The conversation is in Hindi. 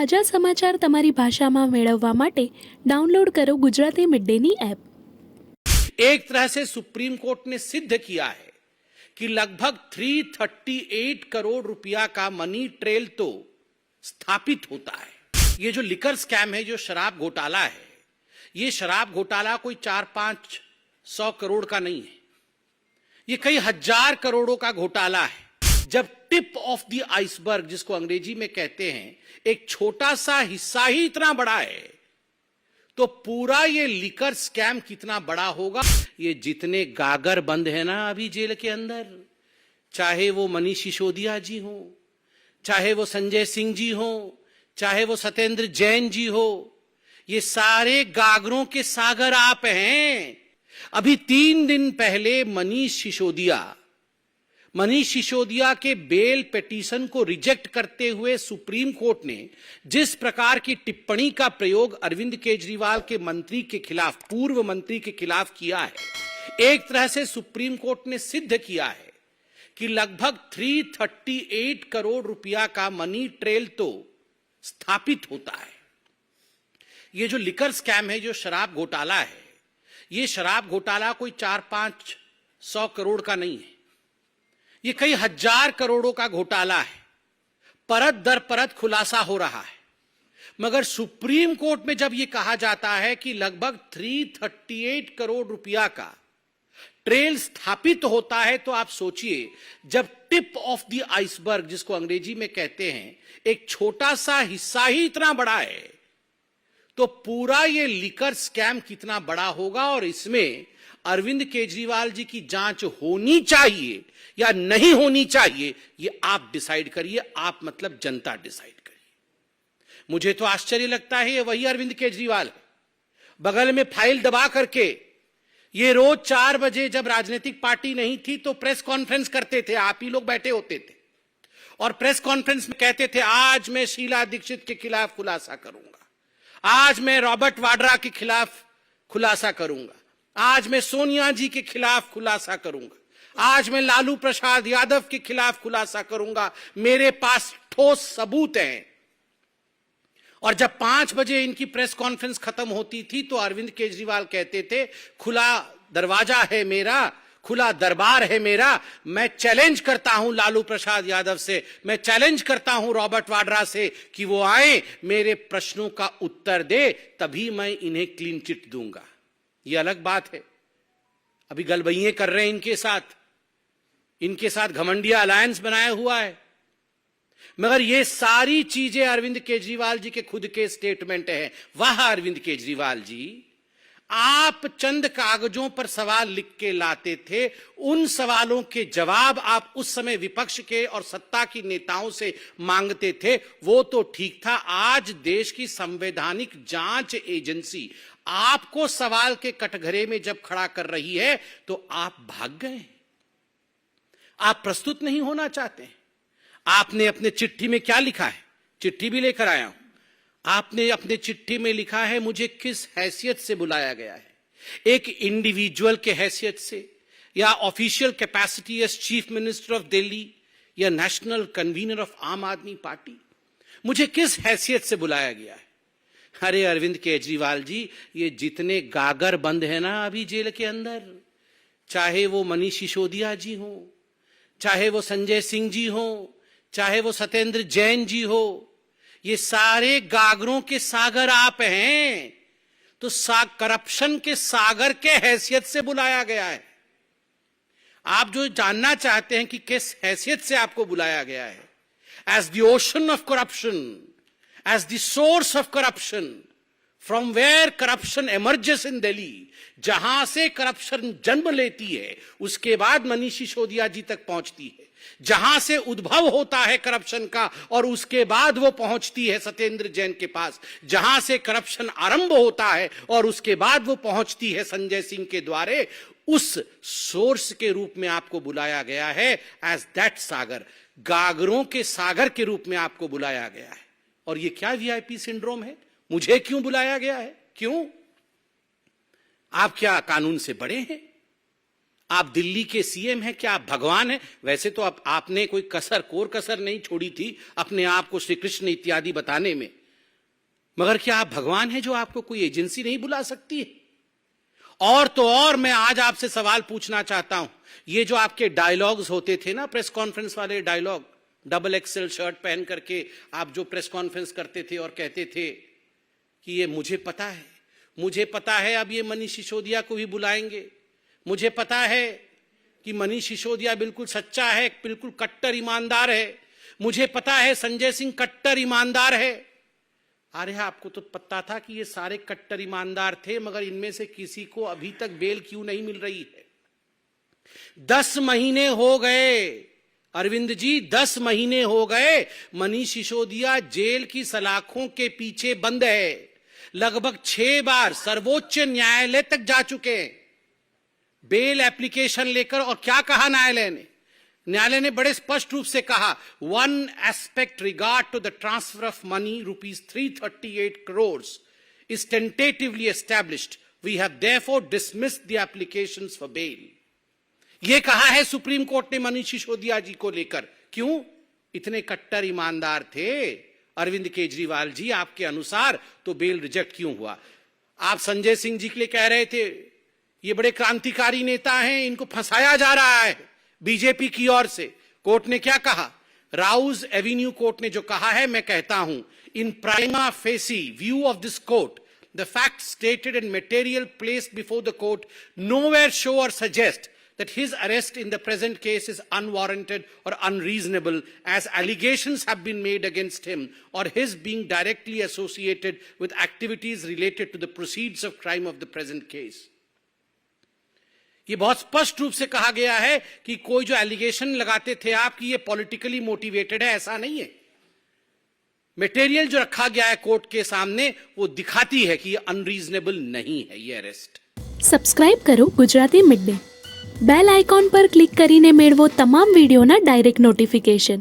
તાજા સમાચાર તમારી ભાષામાં મેળવવા માટે ડાઉનલોડ કરો ગુજરાતી મિડ ડેની એપ। एक तरह से सुप्रीम कोर्ट ने सिद्ध किया है कि लगभग 338 करोड़ रुपया का मनी ट्रेल तो स्थापित होता है। ये जो लिकर स्कैम है, जो शराब घोटाला है, ये शराब घोटाला कोई 400-500 करोड़ का नहीं है, ये कई हजार करोड़ों का घोटाला है। जब टिप ऑफ द आइसबर्ग, जिसको अंग्रेजी में कहते हैं, एक छोटा सा हिस्सा ही इतना बड़ा है, तो पूरा ये लिकर स्कैम कितना बड़ा होगा। ये जितने गागर बंद है ना अभी जेल के अंदर, चाहे वो मनीष सिसोदिया जी हो, चाहे वो संजय सिंह जी हो, चाहे वो सत्येंद्र जैन जी हो, ये सारे गागरों के सागर आप हैं। अभी 3 दिन पहले मनीष सिसोदिया के बेल पिटीशन को रिजेक्ट करते हुए सुप्रीम कोर्ट ने जिस प्रकार की टिप्पणी का प्रयोग अरविंद केजरीवाल के मंत्री के खिलाफ, पूर्व मंत्री के खिलाफ किया है, एक तरह से सुप्रीम कोर्ट ने सिद्ध किया है कि लगभग 338 करोड़ रुपया का मनी ट्रेल तो स्थापित होता है। ये जो लिकर स्कैम है, जो शराब घोटाला है, ये शराब घोटाला कोई 400-500 करोड़ का नहीं है, ये कई हजार करोड़ों का घोटाला है। परत दर परत खुलासा हो रहा है। मगर सुप्रीम कोर्ट में जब यह कहा जाता है कि लगभग 338 करोड़ रुपया का ट्रेल स्थापित होता है, तो आप सोचिए, जब टिप ऑफ द आइसबर्ग, जिसको अंग्रेजी में कहते हैं, एक छोटा सा हिस्सा ही इतना बड़ा है, तो पूरा ये लिकर स्कैम कितना बड़ा होगा। और इसमें अरविंद केजरीवाल जी की जांच होनी चाहिए या नहीं होनी चाहिए, ये आप डिसाइड करिए। आप मतलब जनता डिसाइड करिए। मुझे तो आश्चर्य लगता है, ये वही अरविंद केजरीवाल है, बगल में फाइल दबा करके ये रोज 4 बजे, जब राजनीतिक पार्टी नहीं थी, तो प्रेस कॉन्फ्रेंस करते थे, आप ही लोग बैठे होते थे, और प्रेस कॉन्फ्रेंस में कहते थे, आज मैं शीला दीक्षित के खिलाफ खुलासा करूंगा, आज मैं रॉबर्ट वाड्रा के खिलाफ खुलासा करूंगा, आज मैं सोनिया जी के खिलाफ खुलासा करूंगा, आज मैं लालू प्रसाद यादव के खिलाफ खुलासा करूंगा, मेरे पास ठोस सबूत हैं। और जब 5 बजे इनकी प्रेस कॉन्फ्रेंस खत्म होती थी, तो अरविंद केजरीवाल कहते थे, खुला दरवाजा है मेरा, खुला दरबार है मेरा, मैं चैलेंज करता हूं लालू प्रसाद यादव से, मैं चैलेंज करता हूं रॉबर्ट वाड्रा से कि वो आए, मेरे प्रश्नों का उत्तर दे, तभी मैं इन्हें क्लीन चिट दूंगा। ये अलग बात है, अभी गलबइये कर रहे हैं इनके साथ घमंडिया अलायंस बनाया हुआ है। मगर ये सारी चीजें अरविंद केजरीवाल जी के खुद के स्टेटमेंट हैं। वाह अरविंद केजरीवाल जी, आप चंद कागजों पर सवाल लिख के लाते थे, उन सवालों के जवाब आप उस समय विपक्ष के और सत्ता की नेताओं से मांगते थे, वो तो ठीक था। आज देश की संवैधानिक जांच एजेंसी आपको सवाल के कटघरे में जब खड़ा कर रही है, तो आप भाग गए, आप प्रस्तुत नहीं होना चाहते। आपने अपने चिट्ठी में क्या लिखा है, चिट्ठी भी लेकर आया हूं, आपने अपने चिट्ठी में लिखा है, मुझे किस हैसियत से बुलाया गया है, एक इंडिविजुअल के हैसियत से, या official capacity as chief minister of Delhi, या नेशनल कन्वीनर ऑफ आम आदमी पार्टी, मुझे किस हैसियत से बुलाया गया है। अरे अरविंद केजरीवाल जी, ये जितने गागर बंद है ना अभी जेल के अंदर, चाहे वो मनीष सिसोदिया जी हो, चाहे वो संजय सिंह जी हो, चाहे वो सत्येंद्र जैन जी हो, ये सारे गागरों के सागर आप हैं। तो करप्शन के सागर के हैसियत से बुलाया गया है। आप जो जानना चाहते हैं कि किस हैसियत से आपको बुलाया गया है, as the ocean of corruption, as the source of corruption, from where corruption emerges in Delhi, जहां से करप्शन जन्म लेती है, उसके बाद मनीष सिसोदिया जी तक पहुंचती है, जहां से उद्भव होता है करप्शन का, और उसके बाद वो पहुंचती है सत्येंद्र जैन के पास, जहां से करप्शन आरंभ होता है और उसके बाद वो पहुंचती है संजय सिंह के द्वारे, उस सोर्स के रूप में आपको बुलाया गया है, एज दैट सागर, गागरों के सागर के रूप में आपको बुलाया गया है। और ये क्या वीआईपी सिंड्रोम है, मुझे क्यों बुलाया गया है, क्यों? आप क्या कानून से बड़े हैं? आप दिल्ली के सीएम हैं, क्या आप भगवान हैं? वैसे तो आपने कोई कोर कसर नहीं छोड़ी थी अपने आप को श्री कृष्ण इत्यादि बताने में, मगर क्या आप भगवान हैं जो आपको कोई एजेंसी नहीं बुला सकती है? और तो और मैं आज आपसे सवाल पूछना चाहता हूं, ये जो आपके डायलॉग्स होते थे ना, प्रेस कॉन्फ्रेंस वाले डायलॉग, डबल एक्सेल शर्ट पहन करके आप जो प्रेस कॉन्फ्रेंस करते थे और कहते थे कि ये मुझे पता है अब ये मनीष सिसोदिया को भी बुलाएंगे, मुझे पता है कि मनीष सिसोदिया बिल्कुल सच्चा है, बिल्कुल कट्टर ईमानदार है, मुझे पता है संजय सिंह कट्टर ईमानदार है। अरे आपको तो पता था कि ये सारे कट्टर ईमानदार थे, मगर इनमें से किसी को अभी तक बेल क्यों नहीं मिल रही है? 10 महीने हो गए अरविंद जी, 10 महीने हो गए मनीष सिसोदिया जेल की सलाखों के पीछे बंद है। लगभग 6 बार सर्वोच्च न्यायालय तक जा चुके हैं बेल एप्लीकेशन लेकर। और क्या कहा न्यायालय ने बड़े स्पष्ट रूप से कहा, one aspect regard to the transfer of money ₹338 crores is tentatively established. We have therefore dismissed the applications for bail. यह कहा है सुप्रीम कोर्ट ने मनीष सिसोदिया जी को लेकर। क्यों? इतने कट्टर ईमानदार थे अरविंद केजरीवाल जी आपके अनुसार, तो बेल रिजेक्ट क्यों हुआ? आप संजय सिंह जी के लिए कह रहे थे ये बड़े क्रांतिकारी नेता हैं, इनको फंसाया जा रहा है बीजेपी की ओर से। कोर्ट ने क्या कहा? राउज एवेन्यू कोर्ट ने जो कहा है, मैं कहता हूं, in prima facie view of this court the fact stated and material placed before the court nowhere show or suggest that his arrest in the present case is unwarranted or unreasonable, as allegations have been made against him or his being directly associated with activities related to the proceeds of crime of the present case. ये बहुत स्पष्ट रूप से कहा गया है कि कोई जो एलिगेशन लगाते थे आप कि ये पॉलिटिकली मोटिवेटेड है, ऐसा नहीं है। मटेरियल जो रखा गया है कोर्ट के सामने वो दिखाती है कि ये अनरीजनेबल नहीं है ये अरेस्ट। સબસ્ક્રાઇબ કરો Gujarati mid day bell icon પર ક્લિક કરીને મેળવો તમામ વિડીયોના ડાયરેક્ટ નોટિફિકેશન।